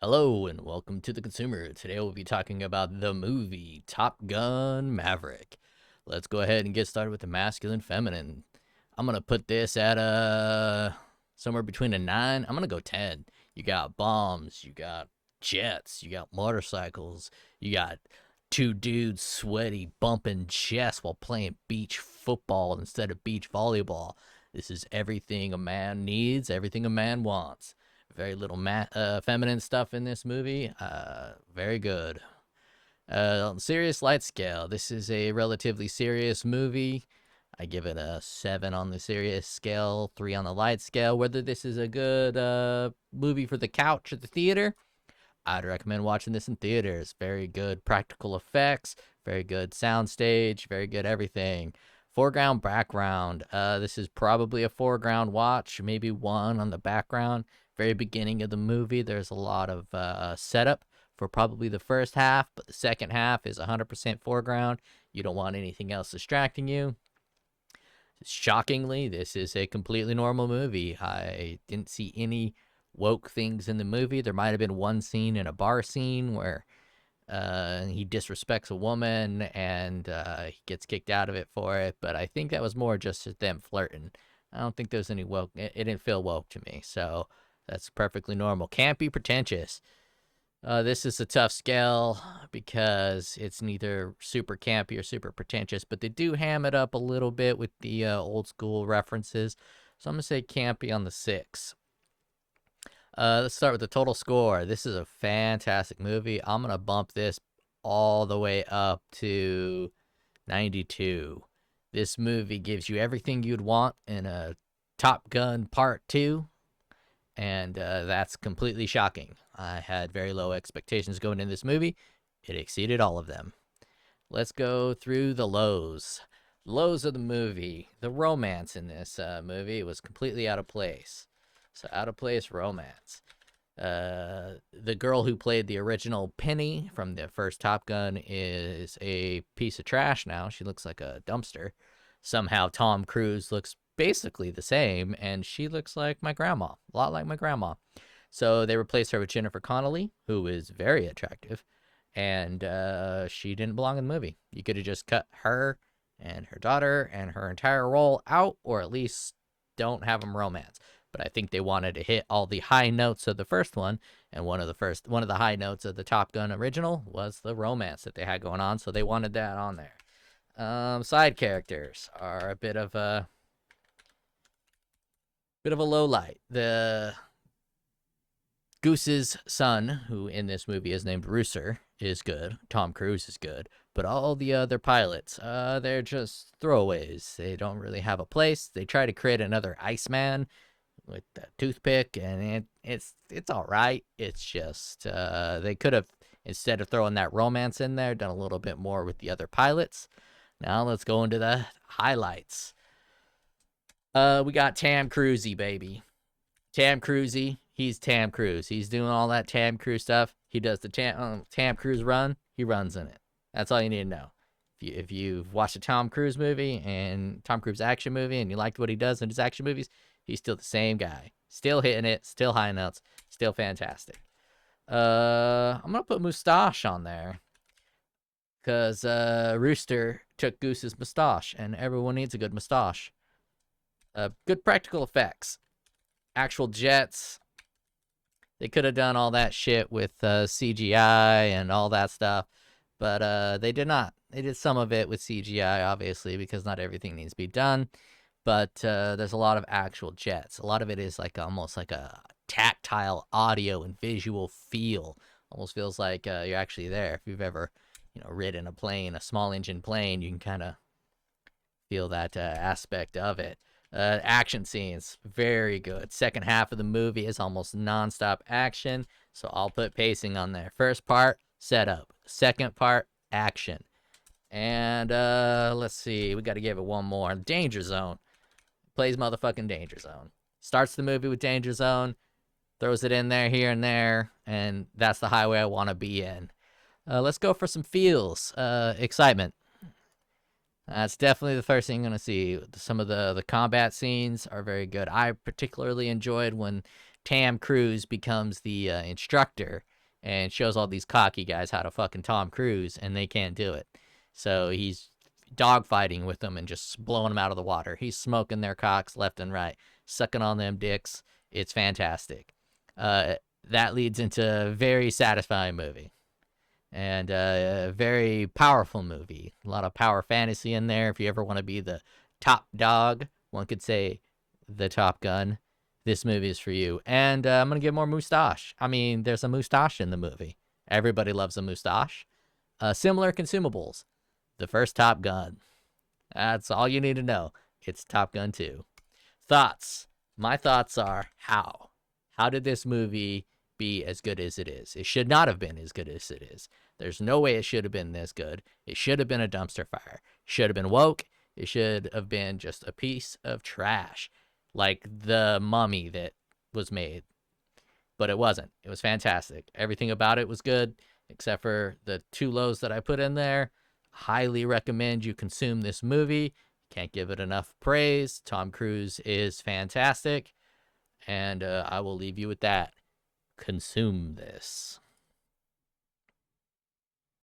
Hello and welcome to The Consumer. Today we'll be talking about the movie Top Gun Maverick. Let's go ahead and get started with the masculine feminine. I'm going to put this at somewhere between a 9. I'm going to go 10. You got bombs, you got jets, you got motorcycles, you got two dudes sweaty bumping chests while playing beach football instead of beach volleyball. This is everything a man needs, everything a man wants. Very little feminine stuff in this movie. Very good. On the serious light scale, this is a relatively serious movie. I give it a 7 on the serious scale, 3 on the light scale. Whether this is a good movie for the couch at the theater, I'd recommend watching this in theaters. Very good practical effects, very good soundstage, very good everything. Foreground, background. This is probably a foreground watch, maybe 1 on the background. Very beginning of the movie, there's a lot of setup for probably the first half, but the second half is 100% foreground. You don't want anything else distracting you. Shockingly, this is a completely normal movie. I didn't see any woke things in the movie. There might have been one scene in a bar scene where he disrespects a woman and he gets kicked out of it for it, but I think that was more just them flirting. I don't think there's any woke. It didn't feel woke to me, so that's perfectly normal. Can't be pretentious. This is a tough scale because it's neither super campy or super pretentious, but they do ham it up a little bit with the old school references. So I'm going to say campy on the 6. Let's start with the total score. This is a fantastic movie. I'm going to bump this all the way up to 92. This movie gives you everything you'd want in a Top Gun Part 2. And that's completely shocking. I had very low expectations going into this movie. It exceeded all of them. Let's go through the lows. Lows of the movie. The romance in this movie was completely out of place. So out of place romance. The girl who played the original Penny from the first Top Gun is a piece of trash now. She looks like a dumpster. Somehow Tom Cruise looks basically the same, and she looks like my grandma, a lot like my grandma. So they replaced her with Jennifer Connelly, who is very attractive, and she didn't belong in the movie. You could have just cut her and her daughter and her entire role out, or at least don't have them romance. But I think they wanted to hit all the high notes of the first one, and one of the high notes of the Top Gun original was the romance that they had going on, so they wanted that on there. Side characters are a bit of a low light. The Goose's son, who in this movie is named Rooster, is good. Tom Cruise is good. But all the other pilots, they're just throwaways. They don't really have a place. They try to create another Iceman with a toothpick, and it's all right. It's just they could have, instead of throwing that romance in there, done a little bit more with the other pilots. Now let's go into the highlights. We got Tam Cruisey, baby. Tam Cruisey, he's Tam Cruise. He's doing all that Tam Cruise stuff. He does the Tam Cruise run. He runs in it. That's all you need to know. If you've watched a Tom Cruise movie and Tom Cruise action movie and you liked what he does in his action movies, he's still the same guy. Still hitting it. Still high notes. Still fantastic. I'm going to put Moustache on there because Rooster took Goose's mustache, and everyone needs a good mustache. Good practical effects. Actual jets. They could have done all that shit with CGI and all that stuff, but they did not. They did some of it with CGI, obviously, because not everything needs to be done. But there's a lot of actual jets. A lot of it is like almost like a tactile audio and visual feel. Almost feels like you're actually there. If you've ever, ridden a plane, a small engine plane, you can kind of feel that aspect of it. Action scenes, very good. Second half of the movie is almost nonstop action, so I'll put pacing on there. First part, setup. Second part, action. And let's see, we got to give it one more. Danger Zone. Plays motherfucking Danger Zone. Starts the movie with Danger Zone, throws it in there, here and there, and that's the highway I want to be in. Let's go for some feels. Excitement. That's definitely the first thing you're going to see. Some of the combat scenes are very good. I particularly enjoyed when Tam Cruise becomes the instructor, and shows all these cocky guys how to fucking Tom Cruise, and they can't do it. So he's dogfighting with them and just blowing them out of the water. He's smoking their cocks left and right, sucking on them dicks. It's fantastic. That leads into a very satisfying movie and a very powerful movie. A lot of power fantasy in there. If you ever want to be the top dog, one could say the Top Gun, this movie is for you. And I'm going to get more moustache. I mean, there's a moustache in the movie. Everybody loves a moustache. Similar consumables. The first Top Gun. That's all you need to know. It's Top Gun 2. Thoughts. My thoughts are how? How did this movie be as good as it is? It should not have been as good as it is. There's no way it should have been this good. It should have been a dumpster fire. It should have been woke. It should have been just a piece of trash, like the Mummy that was made. But it wasn't. It was fantastic. Everything about it was good, except for the 2 lows that I put in there. Highly recommend you consume this movie. Can't give it enough praise. Tom Cruise is fantastic. And I will leave you with that. Consume this.